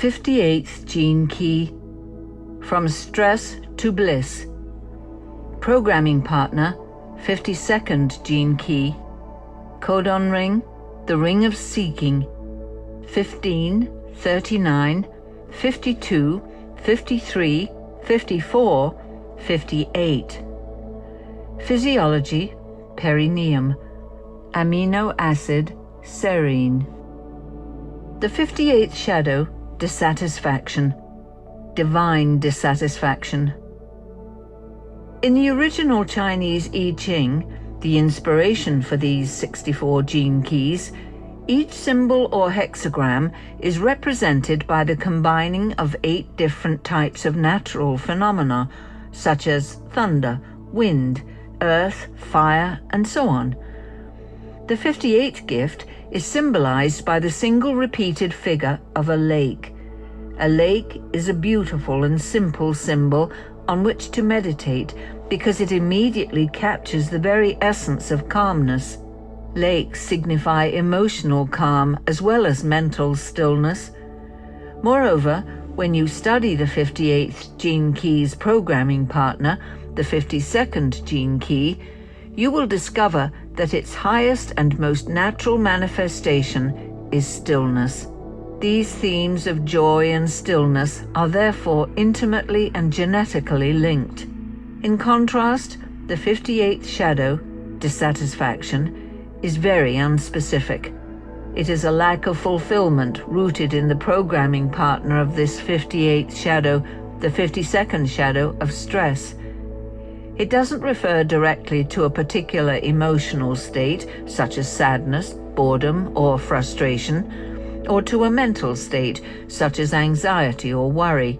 58th gene key, From Stress to Bliss. Programming partner, 52nd gene key. Codon ring, the ring of seeking, 15, 39, 52, 53, 54, 58. Physiology, perineum. Amino acid, serine. The 58th shadow, dissatisfaction. Divine dissatisfaction. In the original Chinese I Ching, the inspiration for these 64 gene keys, each symbol or hexagram is represented by the combining of 8 different types of natural phenomena, such as thunder, wind, earth, fire, and so on. The 58th gift is symbolized by the single repeated figure of a lake. A lake is a beautiful and simple symbol on which to meditate because it immediately captures the very essence of calmness. Lakes signify emotional calm as well as mental stillness. Moreover, when you study the 58th gene key's programming partner, the 52nd gene key, you will discover that its highest and most natural manifestation is stillness. These themes of joy and stillness are therefore intimately and genetically linked. In contrast, the 58th shadow, dissatisfaction, is very unspecific. It is a lack of fulfillment rooted in the programming partner of this 58th shadow, the 52nd shadow of stress. It doesn't refer directly to a particular emotional state, such as sadness, boredom, or frustration, or to a mental state, such as anxiety or worry.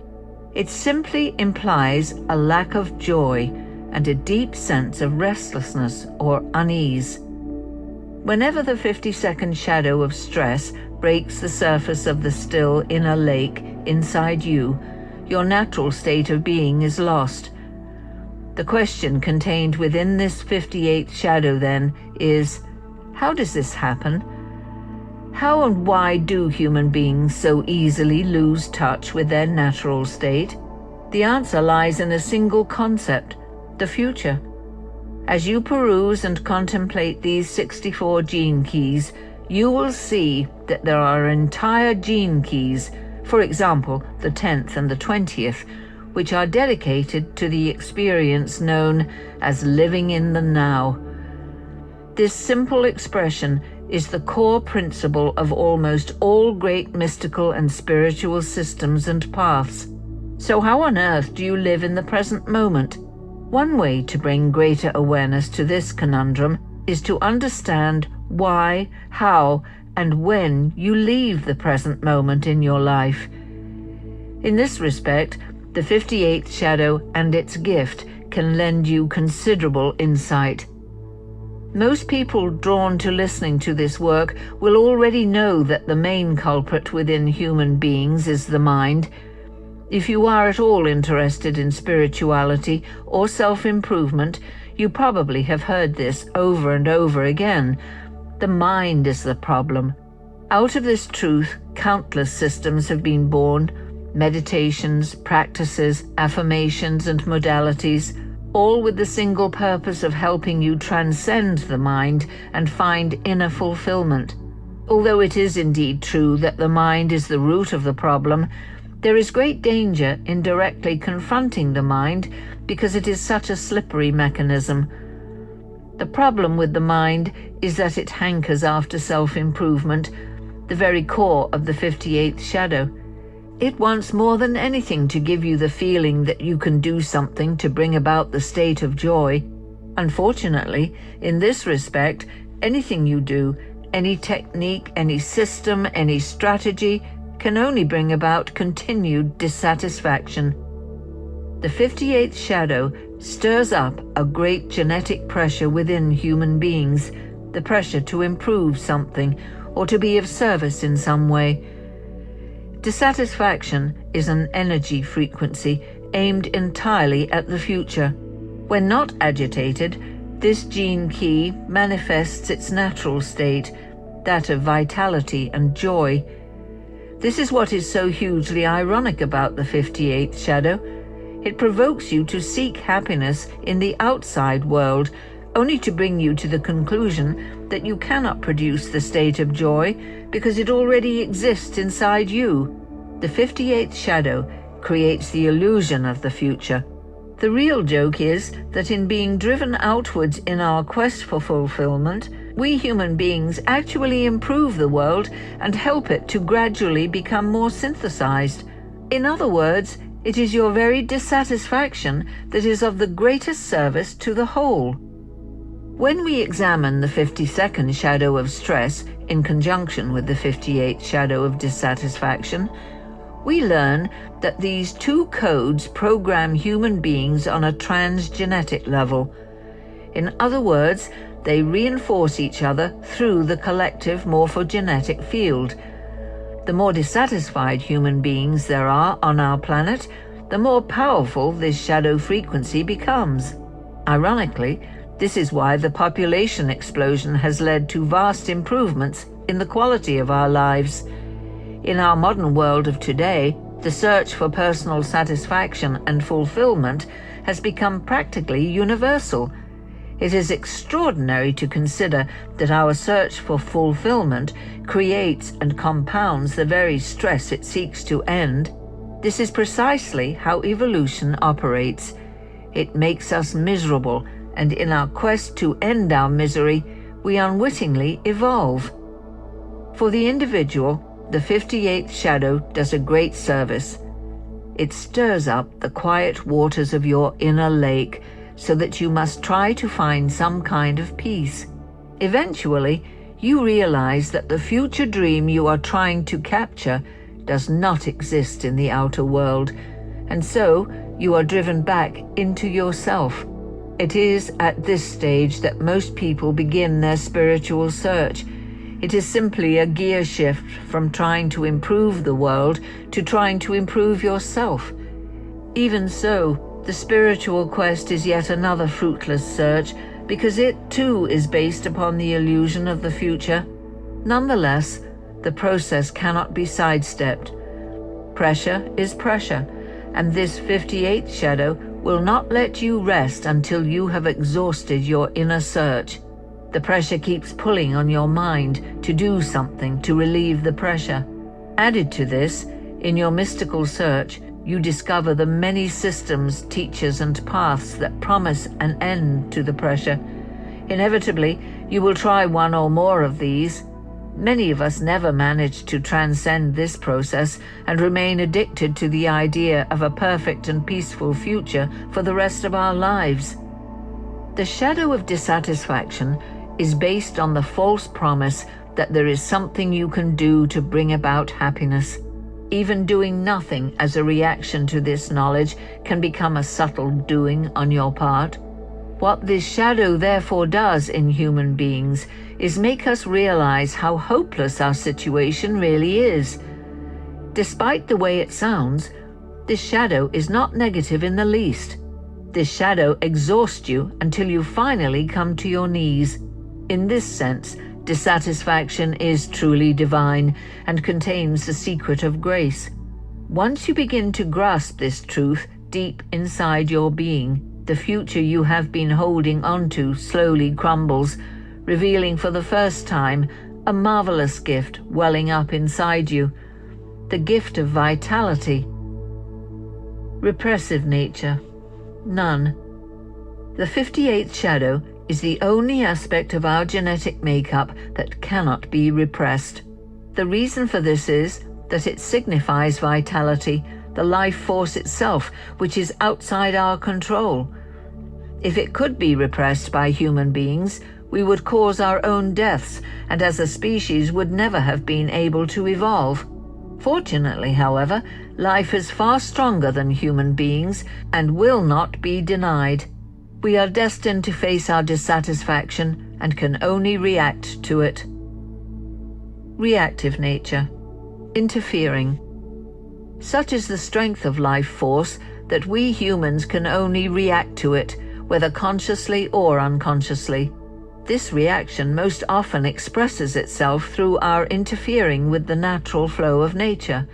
It simply implies a lack of joy and a deep sense of restlessness or unease. Whenever the 52nd shadow of stress breaks the surface of the still inner lake inside you, your natural state of being is lost. The question contained within this 58th shadow, then, is, how does this happen? How and why do human beings so easily lose touch with their natural state? The answer lies in a single concept, the future. As you peruse and contemplate these 64 gene keys, you will see that there are entire gene keys, for example, the 10th and the 20th, which are dedicated to the experience known as living in the now. This simple expression is the core principle of almost all great mystical and spiritual systems and paths. So how on earth do you live in the present moment? One way to bring greater awareness to this conundrum is to understand why, how, and when you leave the present moment in your life. In this respect, the 58th shadow and its gift can lend you considerable insight. Most people drawn to listening to this work will already know that the main culprit within human beings is the mind. If you are at all interested in spirituality or self-improvement, you probably have heard this over and over again. The mind is the problem. Out of this truth, countless systems have been born. Meditations, practices, affirmations, and modalities, all with the single purpose of helping you transcend the mind and find inner fulfillment. Although it is indeed true that the mind is the root of the problem, there is great danger in directly confronting the mind because it is such a slippery mechanism. The problem with the mind is that it hankers after self-improvement, the very core of the 58th shadow. It wants more than anything to give you the feeling that you can do something to bring about the state of joy. Unfortunately, in this respect, anything you do, any technique, any system, any strategy, can only bring about continued dissatisfaction. The 58th shadow stirs up a great genetic pressure within human beings, the pressure to improve something or to be of service in some way. Dissatisfaction is an energy frequency aimed entirely at the future. When not agitated, this gene key manifests its natural state, that of vitality and joy. This is what is so hugely ironic about the 58th shadow. It provokes you to seek happiness in the outside world, only to bring you to the conclusion that you cannot produce the state of joy because it already exists inside you. The 58th shadow creates the illusion of the future. The real joke is that in being driven outwards in our quest for fulfillment, we human beings actually improve the world and help it to gradually become more synthesized. In other words, it is your very dissatisfaction that is of the greatest service to the whole. When we examine the 52nd shadow of stress in conjunction with the 58th shadow of dissatisfaction, we learn that these two codes program human beings on a transgenetic level. In other words, they reinforce each other through the collective morphogenetic field. The more dissatisfied human beings there are on our planet, the more powerful this shadow frequency becomes. Ironically, this is why the population explosion has led to vast improvements in the quality of our lives. In our modern world of today, the search for personal satisfaction and fulfillment has become practically universal. It is extraordinary to consider that our search for fulfillment creates and compounds the very stress it seeks to end. This is precisely how evolution operates. It makes us miserable, and in our quest to end our misery, we unwittingly evolve. For the individual, the 58th shadow does a great service. It stirs up the quiet waters of your inner lake so that you must try to find some kind of peace. Eventually, you realize that the future dream you are trying to capture does not exist in the outer world, and so you are driven back into yourself. It is at this stage that most people begin their spiritual search. It is simply a gear shift from trying to improve the world to trying to improve yourself. Even so, the spiritual quest is yet another fruitless search because it too is based upon the illusion of the future. Nonetheless, the process cannot be sidestepped. Pressure is pressure, and this 58th shadow will not let you rest until you have exhausted your inner search. The pressure keeps pulling on your mind to do something to relieve the pressure. Added to this, in your mystical search, you discover the many systems, teachers, and paths that promise an end to the pressure. Inevitably, you will try one or more of these. Many of us never manage to transcend this process and remain addicted to the idea of a perfect and peaceful future for the rest of our lives. The shadow of dissatisfaction is based on the false promise that there is something you can do to bring about happiness. Even doing nothing as a reaction to this knowledge can become a subtle doing on your part. What this shadow therefore does in human beings is make us realize how hopeless our situation really is. Despite the way it sounds, this shadow is not negative in the least. This shadow exhausts you until you finally come to your knees. In this sense, dissatisfaction is truly divine and contains the secret of grace. Once you begin to grasp this truth deep inside your being, the future you have been holding onto slowly crumbles, revealing for the first time a marvelous gift welling up inside you, the gift of vitality. Repressive nature, none. The 58th shadow is the only aspect of our genetic makeup that cannot be repressed. The reason for this is that it signifies vitality, the life force itself, which is outside our control. If it could be repressed by human beings, we would cause our own deaths, and as a species would never have been able to evolve. Fortunately, however, life is far stronger than human beings and will not be denied. We are destined to face our dissatisfaction and can only react to it. Reactive nature, interfering. Such is the strength of life force that we humans can only react to it, whether consciously or unconsciously. This reaction most often expresses itself through our interfering with the natural flow of nature.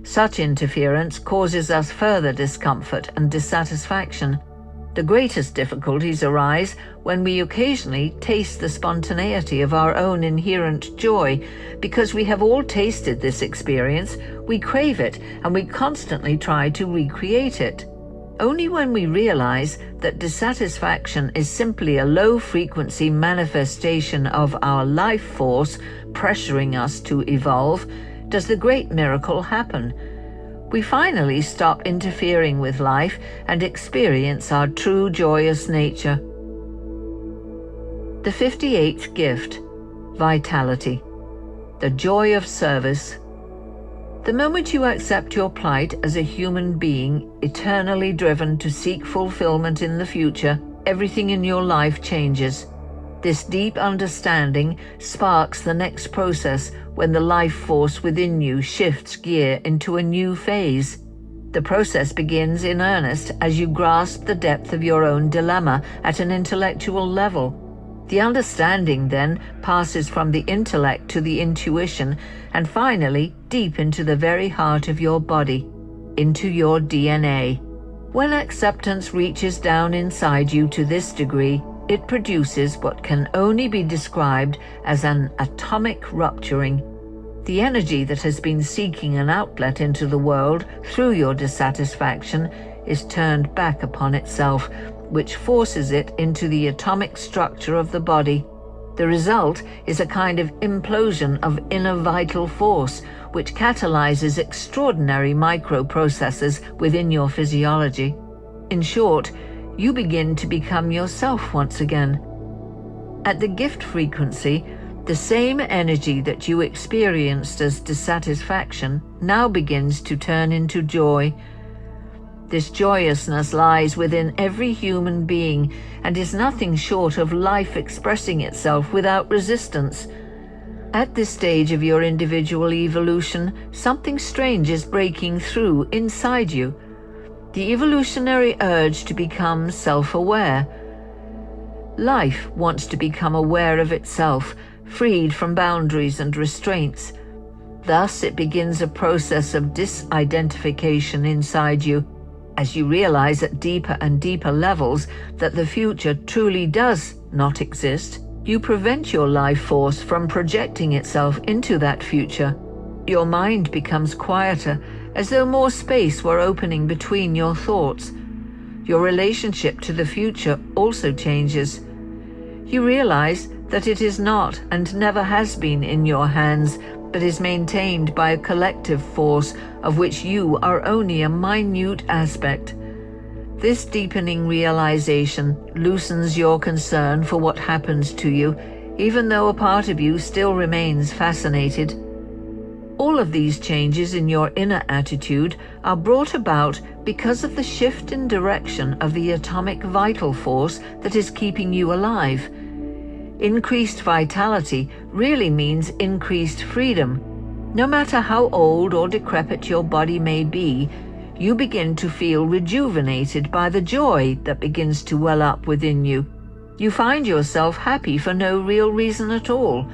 Such interference causes us further discomfort and dissatisfaction. The greatest difficulties arise when we occasionally taste the spontaneity of our own inherent joy. Because we have all tasted this experience, we crave it and we constantly try to recreate it. Only when we realize that dissatisfaction is simply a low-frequency manifestation of our life force pressuring us to evolve does the great miracle happen. We finally stop interfering with life and experience our true joyous nature. The 58th gift, vitality, the joy of service. The moment you accept your plight as a human being, eternally driven to seek fulfillment in the future, everything in your life changes. This deep understanding sparks the next process when the life force within you shifts gear into a new phase. The process begins in earnest as you grasp the depth of your own dilemma at an intellectual level. The understanding then passes from the intellect to the intuition and finally deep into the very heart of your body, into your DNA. When acceptance reaches down inside you to this degree, it produces what can only be described as an atomic rupturing. The energy that has been seeking an outlet into the world through your dissatisfaction is turned back upon itself, which forces it into the atomic structure of the body. The result is a kind of implosion of inner vital force, which catalyzes extraordinary microprocesses within your physiology. In short, you begin to become yourself once again. At the gift frequency, the same energy that you experienced as dissatisfaction now begins to turn into joy. This joyousness lies within every human being and is nothing short of life expressing itself without resistance. At this stage of your individual evolution, something strange is breaking through inside you. The evolutionary urge to become self-aware. Life wants to become aware of itself, freed from boundaries and restraints. Thus, it begins a process of disidentification inside you. As you realize at deeper and deeper levels that the future truly does not exist, you prevent your life force from projecting itself into that future. Your mind becomes quieter, as though more space were opening between your thoughts. Your relationship to the future also changes. You realize that it is not and never has been in your hands, but is maintained by a collective force of which you are only a minute aspect. This deepening realization loosens your concern for what happens to you, even though a part of you still remains fascinated. All of these changes in your inner attitude are brought about because of the shift in direction of the atomic vital force that is keeping you alive. Increased vitality really means increased freedom. No matter how old or decrepit your body may be, you begin to feel rejuvenated by the joy that begins to well up within you. You find yourself happy for no real reason at all.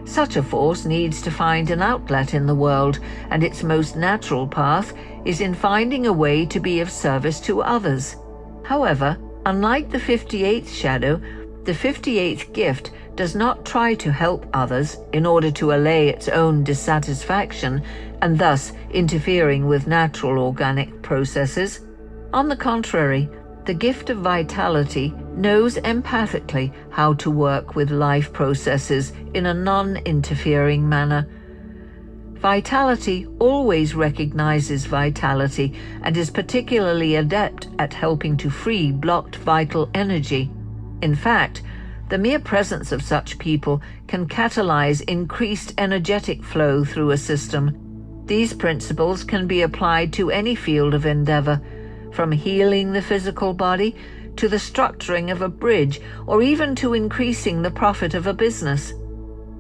Such a force needs to find an outlet in the world, and its most natural path is in finding a way to be of service to others. However, unlike the 58th shadow, the 58th gift does not try to help others in order to allay its own dissatisfaction and thus interfering with natural organic processes. On the contrary, the gift of vitality knows empathically how to work with life processes in a non-interfering manner. Vitality always recognizes vitality and is particularly adept at helping to free blocked vital energy. In fact, the mere presence of such people can catalyze increased energetic flow through a system. These principles can be applied to any field of endeavor, from healing the physical body to the structuring of a bridge, or even to increasing the profit of a business.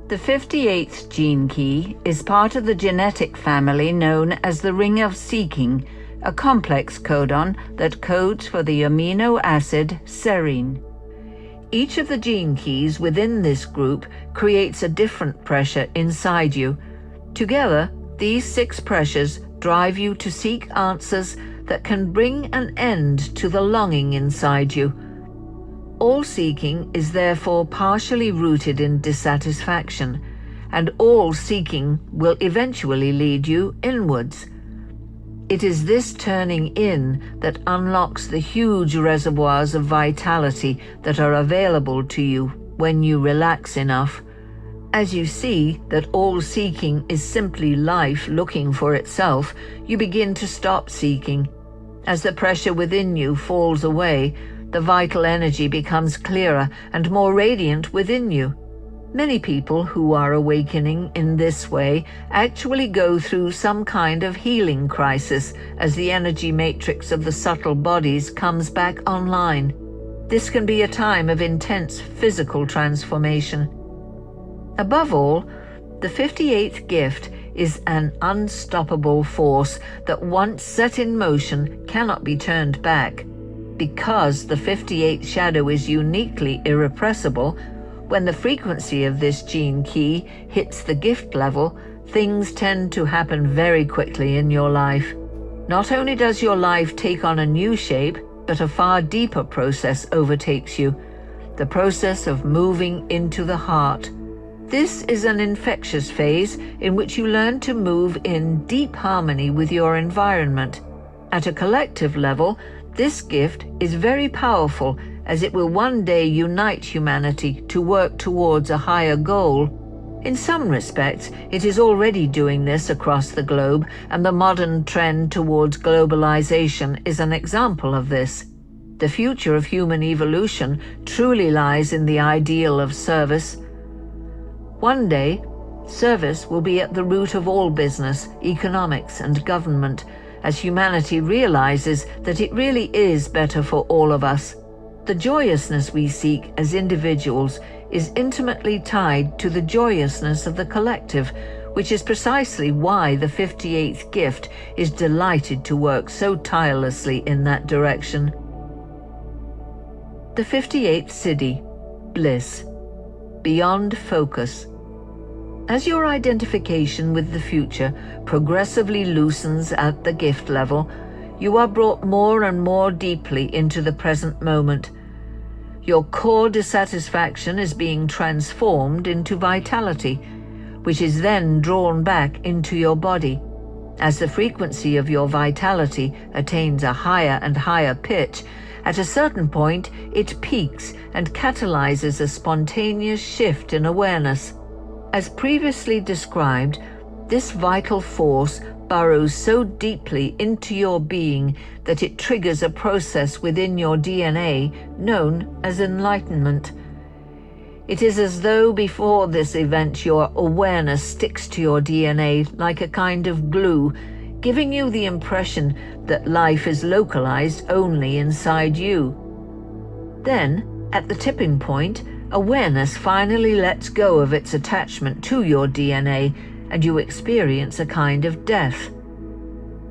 The 58th gene key is part of the genetic family known as the Ring of Seeking, a complex codon that codes for the amino acid serine. Each of the gene keys within this group creates a different pressure inside you. Together, these 6 pressures drive you to seek answers that can bring an end to the longing inside you. All seeking is therefore partially rooted in dissatisfaction, and all seeking will eventually lead you inwards. It is this turning in that unlocks the huge reservoirs of vitality that are available to you when you relax enough. As you see that all seeking is simply life looking for itself, you begin to stop seeking. As the pressure within you falls away, the vital energy becomes clearer and more radiant within you. Many people who are awakening in this way actually go through some kind of healing crisis as the energy matrix of the subtle bodies comes back online. This can be a time of intense physical transformation. Above all, the 58th gift is an unstoppable force that once set in motion cannot be turned back. Because the 58th shadow is uniquely irrepressible, when the frequency of this gene key hits the gift level, things tend to happen very quickly in your life. Not only does your life take on a new shape, but a far deeper process overtakes you, the process of moving into the heart. This is an infectious phase in which you learn to move in deep harmony with your environment. At a collective level, this gift is very powerful, as it will one day unite humanity to work towards a higher goal. In some respects, it is already doing this across the globe, and the modern trend towards globalization is an example of this. The future of human evolution truly lies in the ideal of service. One day, service will be at the root of all business, economics, and government, as humanity realizes that it really is better for all of us. The joyousness we seek as individuals is intimately tied to the joyousness of the collective, which is precisely why the 58th gift is delighted to work so tirelessly in that direction. The 58th Siddhi, BLISS, beyond focus. As your identification with the future progressively loosens at the gift level, you are brought more and more deeply into the present moment. Your core dissatisfaction is being transformed into vitality, which is then drawn back into your body. As the frequency of your vitality attains a higher and higher pitch, at a certain point it peaks and catalyzes a spontaneous shift in awareness. As previously described, this vital force burrows so deeply into your being that it triggers a process within your DNA known as enlightenment. It is as though before this event your awareness sticks to your DNA like a kind of glue, giving you the impression that life is localized only inside you. Then, at the tipping point, awareness finally lets go of its attachment to your DNA, and you experience a kind of death.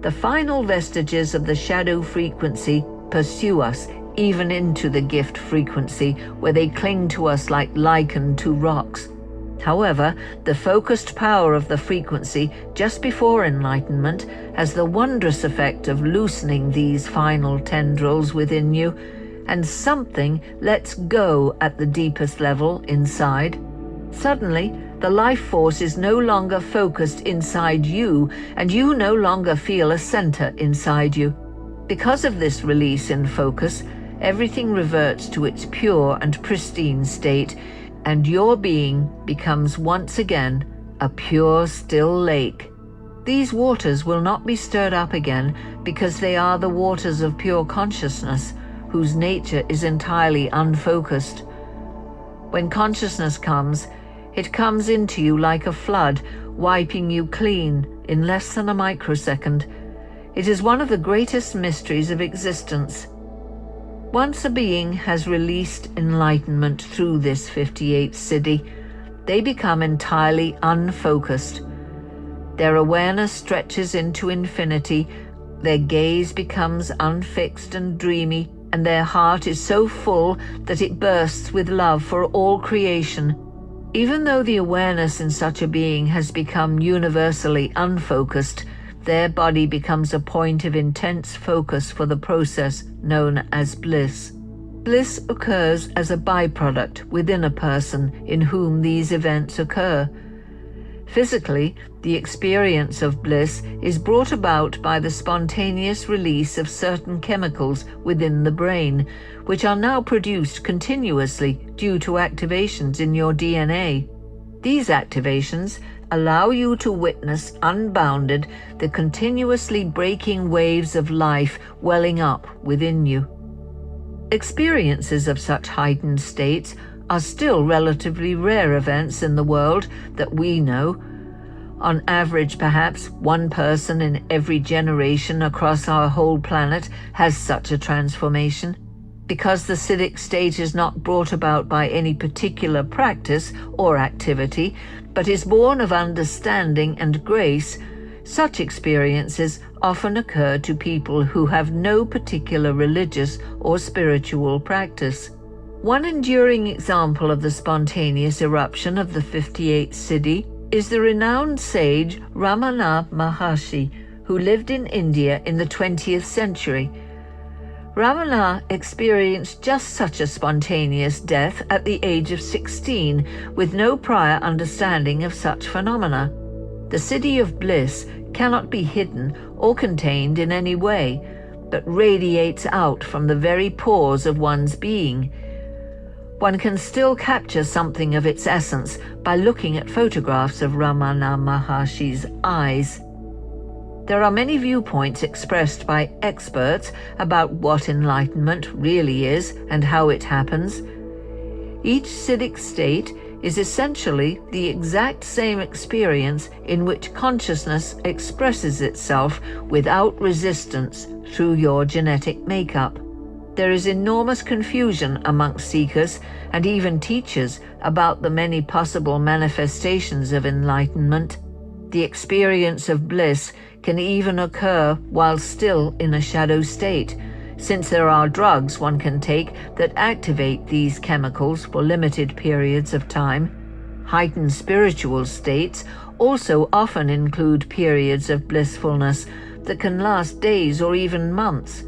The final vestiges of the shadow frequency pursue us even into the gift frequency, where they cling to us like lichen to rocks. However, the focused power of the frequency just before enlightenment has the wondrous effect of loosening these final tendrils within you, and something lets go at the deepest level inside. Suddenly, the life force is no longer focused inside you, and you no longer feel a center inside you. Because of this release in focus, everything reverts to its pure and pristine state, and your being becomes once again a pure, still lake. These waters will not be stirred up again because they are the waters of pure consciousness, whose nature is entirely unfocused. When consciousness comes, it comes into you like a flood, wiping you clean in less than a microsecond. It is one of the greatest mysteries of existence. Once a being has released enlightenment through this 58th Siddhi, they become entirely unfocused. Their awareness stretches into infinity, their gaze becomes unfixed and dreamy, and their heart is so full that it bursts with love for all creation. Even though the awareness in such a being has become universally unfocused, their body becomes a point of intense focus for the process known as bliss. Bliss occurs as a byproduct within a person in whom these events occur. Physically, the experience of bliss is brought about by the spontaneous release of certain chemicals within the brain, which are now produced continuously due to activations in your DNA. These activations allow you to witness unbounded the continuously breaking waves of life welling up within you. Experiences of such heightened states are still relatively rare events in the world that we know. On average, perhaps one person in every generation across our whole planet has such a transformation. Because the Siddhic state is not brought about by any particular practice or activity, but is born of understanding and grace, such experiences often occur to people who have no particular religious or spiritual practice. One enduring example of the spontaneous eruption of the 58th Siddhi is the renowned sage Ramana Maharshi, who lived in India in the 20th century. Ramana experienced just such a spontaneous death at the age of 16, with no prior understanding of such phenomena. The Siddhi of bliss cannot be hidden or contained in any way, but radiates out from the very pores of one's being. One can still capture something of its essence by looking at photographs of Ramana Maharshi's eyes. There are many viewpoints expressed by experts about what enlightenment really is and how it happens. Each Siddhic state is essentially the exact same experience in which consciousness expresses itself without resistance through your genetic makeup. There is enormous confusion amongst seekers and even teachers about the many possible manifestations of enlightenment. The experience of bliss can even occur while still in a shadow state, since there are drugs one can take that activate these chemicals for limited periods of time. Heightened spiritual states also often include periods of blissfulness that can last days or even months.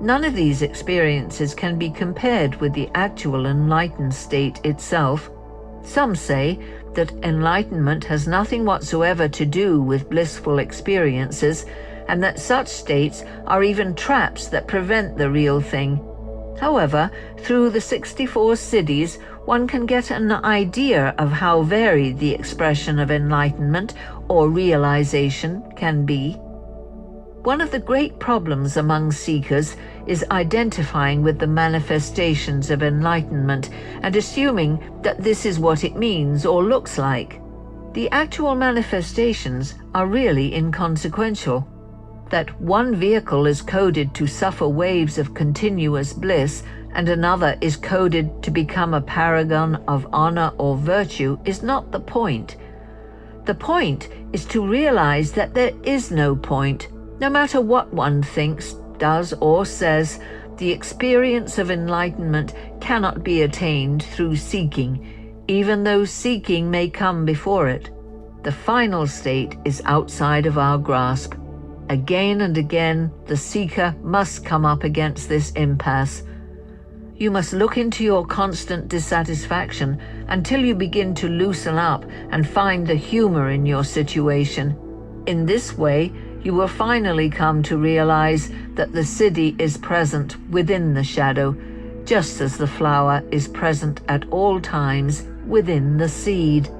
None of these experiences can be compared with the actual enlightened state itself. Some say that enlightenment has nothing whatsoever to do with blissful experiences, and that such states are even traps that prevent the real thing. However, through the 64 siddhis, one can get an idea of how varied the expression of enlightenment or realization can be. One of the great problems among seekers is identifying with the manifestations of enlightenment and assuming that this is what it means or looks like. The actual manifestations are really inconsequential. That one vehicle is coded to suffer waves of continuous bliss and another is coded to become a paragon of honor or virtue is not the point. The point is to realize that there is no point. No matter what one thinks, does, or says, the experience of enlightenment cannot be attained through seeking, even though seeking may come before it. The final state is outside of our grasp. Again and again, the seeker must come up against this impasse. You must look into your constant dissatisfaction until you begin to loosen up and find the humor in your situation. In this way, you will finally come to realize that the siddhi is present within the shadow, just as the flower is present at all times within the seed.